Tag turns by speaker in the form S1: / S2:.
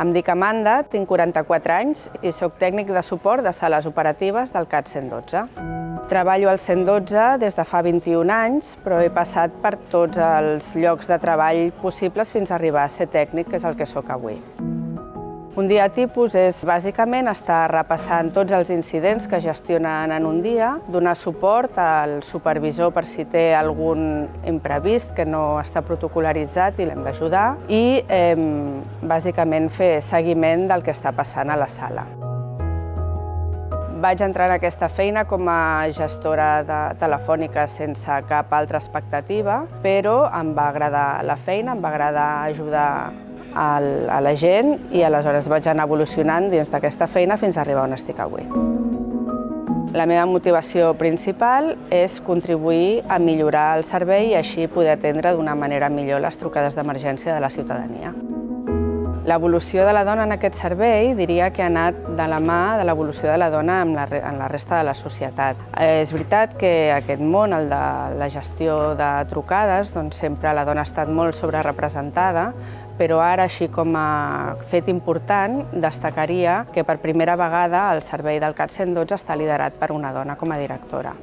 S1: Em dic Amanda, tinc 44 anys i soc tècnic de suport de sales operatives del CAT 112. Treballo al 112 des de fa 21 anys, però he passat per tots els llocs de treball possibles fins a arribar a ser tècnic, que és el que sóc avui. Un dia tipus és bàsicament estar repassant tots els incidents que gestionen en un dia, donar suport al supervisor per si té algun imprevist que no està protocolaritzat i l'hem d'ajudar i bàsicament fer seguiment del que està passant a la sala. Vaig entrar en aquesta feina com a gestora telefònica sense cap altra expectativa, però em va agradar la feina, em va agradar ajudar a la gent i aleshores vaig anar evolucionant dins d'aquesta feina fins a arribar on estic avui. La meva motivació principal és contribuir a millorar el servei i així poder atendre d'una manera millor les trucades d'emergència de la ciutadania. L'evolució de la dona en aquest servei diria que ha anat de la mà de l'evolució de la dona en la resta de la societat. És veritat que aquest món, el de la gestió de trucades, doncs sempre la dona ha estat molt sobrerepresentada, però ara, així com a fet important, destacaria que per primera vegada el servei del CAT 112 està liderat per una dona com a directora.